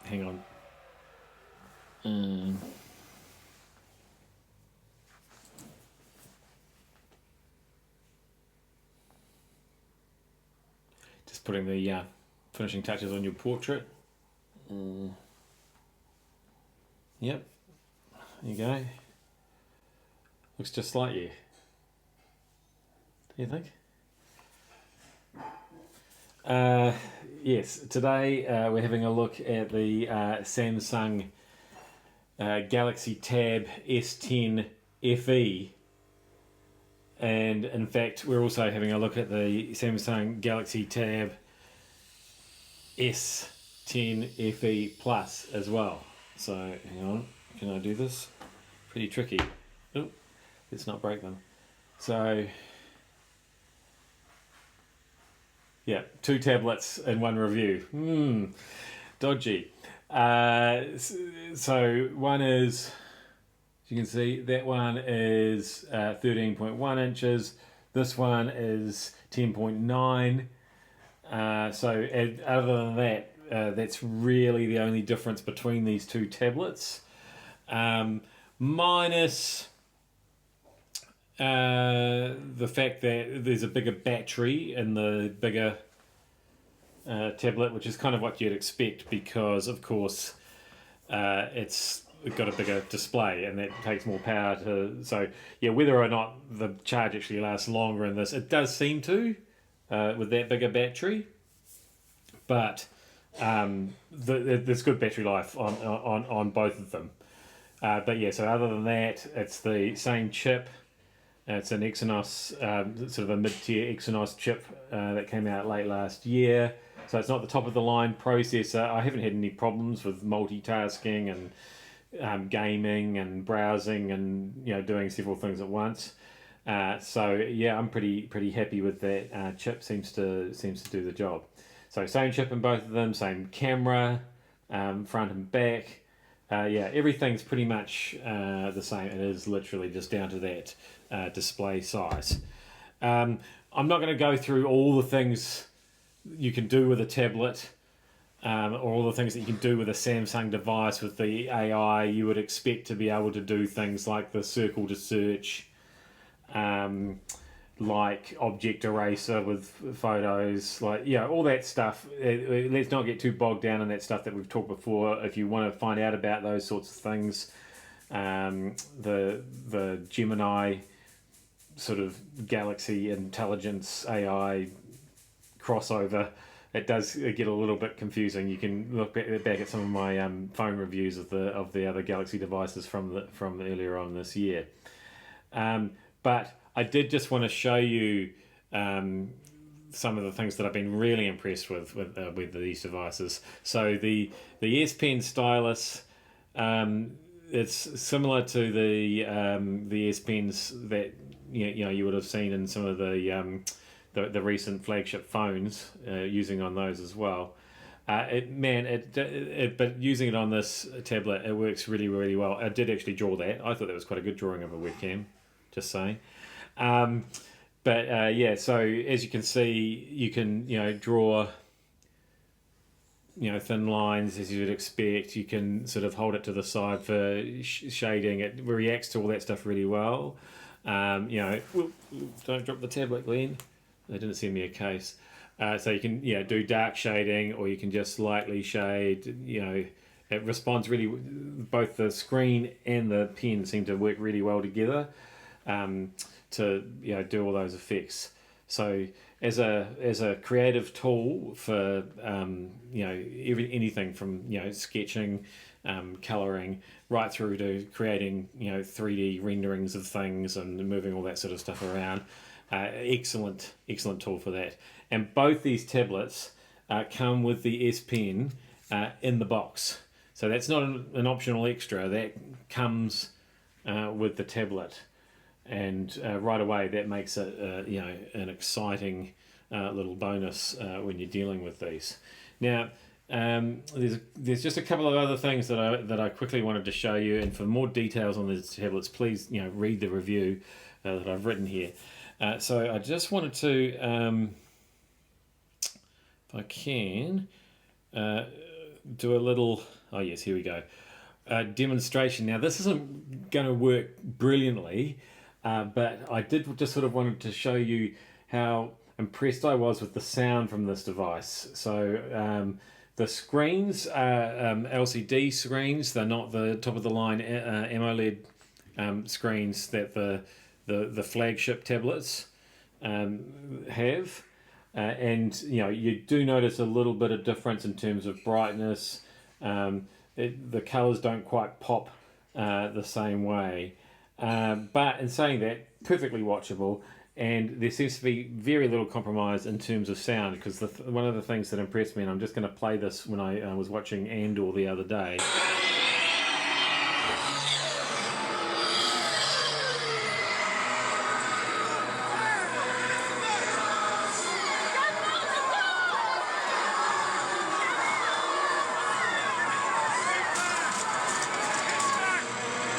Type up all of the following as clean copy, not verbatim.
hang on. Just putting the finishing touches on your portrait. Yep. There you go. Looks just like you. Do you think? Yes, today we're having a look at the Samsung Galaxy Tab S10 FE, and in fact we're also having a look at the Samsung Galaxy Tab S10 FE Plus as well. So hang on, can I do this? Pretty tricky. Oh, let's not break them. So yeah, 2 tablets in 1 review. Dodgy. So one is, as you can see, that one is 13.1 inches. This one is 10.9. So other than that, that's really the only difference between these 2 tablets. Minus the fact that there's a bigger battery in the bigger tablet, which is kind of what you'd expect because, of course, it's got a bigger display and that takes more power to. So, yeah, whether or not the charge actually lasts longer in this, it does seem to with that bigger battery. But there's good battery life on both of them. But yeah, so other than that, it's the same chip. It's an Exynos, sort of a mid-tier Exynos chip that came out late last year. So it's not the top of the line processor. I haven't had any problems with multitasking and gaming and browsing and doing several things at once. So yeah, I'm pretty happy with that. Chip seems to do the job. So same chip in both of them, same camera, front and back. Yeah, everything's pretty much the same. It is literally just down to that display size. I'm not going to go through all the things you can do with a tablet, or all the things that you can do with a Samsung device with the AI. You would expect to be able to do things like the circle to search, like object eraser with photos, like all that stuff. Let's not get too bogged down in that stuff that we've talked before. If you want to find out about those sorts of things, the Gemini sort of Galaxy Intelligence AI crossover, it does get a little bit confusing. You can look back at some of my phone reviews of the other Galaxy devices from earlier on this year. But I did just want to show you some of the things that I've been really impressed with these devices. So the S Pen stylus, it's similar to the S Pens that you would have seen in some of the recent flagship phones, using on those as well. But using it on this tablet, it works really, really well. I did actually draw that. I thought that was quite a good drawing of a webcam, just saying. Yeah, so as you can see, you can draw thin lines as you would expect. You can sort of hold it to the side for shading. It reacts to all that stuff really well. Don't drop the tablet, Glenn. They didn't send me a case. So you can do dark shading, or you can just lightly shade. It responds really. Both the screen and the pen seem to work really well together to do all those effects. So as a creative tool for anything from sketching, colouring, right through to creating 3D renderings of things and moving all that sort of stuff around. Excellent tool for that. And both these tablets come with the S Pen in the box. So that's not an optional extra. That comes with the tablet. And right away, that makes it an exciting little bonus when you're dealing with these. Now, there's just a couple of other things that I quickly wanted to show you, and for more details on these tablets, please read the review that I've written here. So I just wanted to, if I can, do a little. Oh yes, here we go. Demonstration. Now this isn't going to work brilliantly, but I did just sort of wanted to show you how impressed I was with the sound from this device. So the screens are LCD screens. They're not the top of the line AMOLED screens that the flagship tablets have. And you do notice a little bit of difference in terms of brightness. The colours don't quite pop the same way. But in saying that, perfectly watchable, and there seems to be very little compromise in terms of sound, because one of the things that impressed me, and I'm just going to play this when I was watching Andor the other day.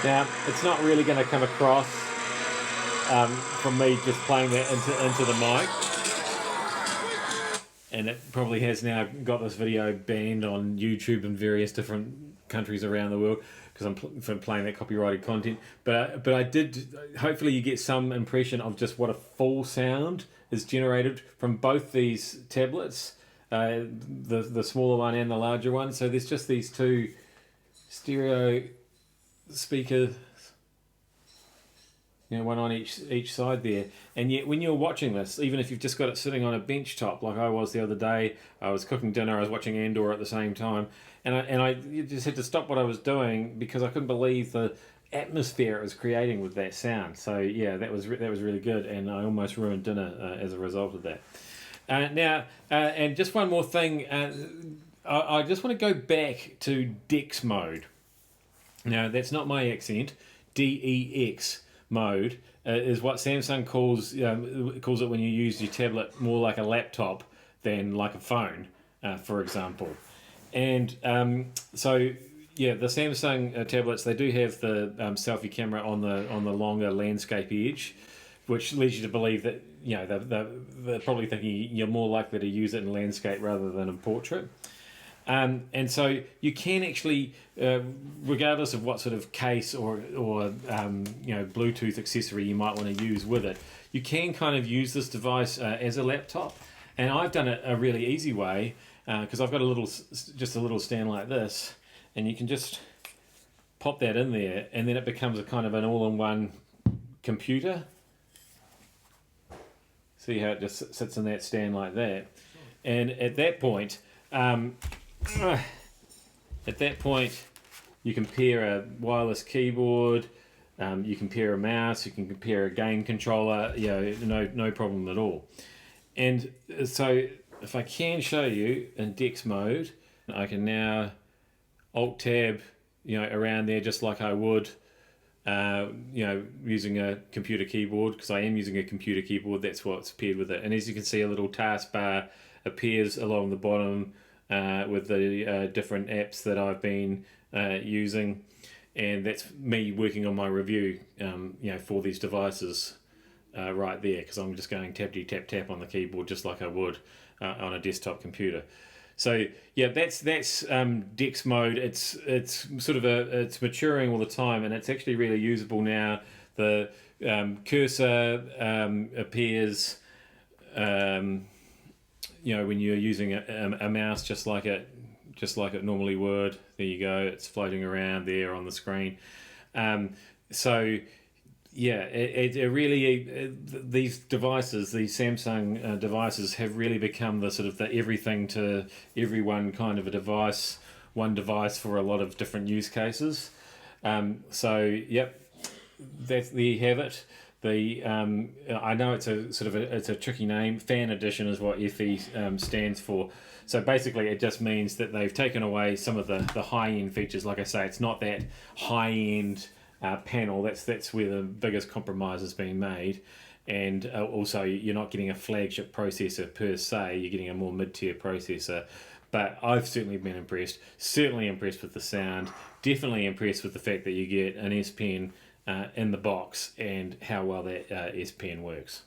Now, it's not really going to come across from me just playing that into the mic. And it probably has now got this video banned on YouTube in various different countries around the world because I'm playing that copyrighted content. But I did, hopefully you get some impression of just what a full sound is generated from both these tablets, the smaller one and the larger one. So there's just these two stereo speakers, one on each side there, and yet when you're watching this, even if you've just got it sitting on a bench top like I was the other day, I was cooking dinner, I was watching Andor at the same time, and I just had to stop what I was doing because I couldn't believe the atmosphere it was creating with that sound. So yeah, that was really good, and I almost ruined dinner as a result of that. Now, and just one more thing, I just want to go back to DeX mode. Now, that's not my accent. DEX mode is what Samsung calls it when you use your tablet more like a laptop than like a phone, for example. And so, yeah, the Samsung tablets, they do have the selfie camera on the longer landscape edge, which leads you to believe that they're probably thinking you're more likely to use it in landscape rather than in portrait. And so you can actually, regardless of what sort of case or Bluetooth accessory you might want to use with it, you can kind of use this device as a laptop. And I've done it a really easy way because I've got just a little stand like this, and you can just pop that in there, and then it becomes a kind of an all-in-one computer. See how it just sits in that stand like that, and at that point. You can pair a wireless keyboard, you can pair a mouse, you can pair a game controller, no problem at all. And so if I can show you in DeX mode, I can now Alt-Tab, around there just like I would, using a computer keyboard, because I am using a computer keyboard, that's what's paired with it. And as you can see, a little taskbar appears along the bottom with the different apps that I've been using, and that's me working on my review for these devices right there, because I'm just going tap on the keyboard just like I would on a desktop computer. So yeah, that's DeX mode. It's sort of it's maturing all the time, and it's actually really usable now. The cursor appears when you're using a mouse just like it normally would. There you go, it's floating around there on the screen. So yeah, it really these devices, these Samsung devices, have really become the sort of the everything to everyone kind of a device, one device for a lot of different use cases. So yep, there you have it. I know it's a tricky name. Fan Edition is what FE stands for. So basically, it just means that they've taken away some of the high end features. Like I say, it's not that high end panel. That's where the biggest compromise has been made. And also, you're not getting a flagship processor per se. You're getting a more mid-tier processor. But I've certainly been impressed. Certainly impressed with the sound. Definitely impressed with the fact that you get an S Pen in the box and how well that S Pen works.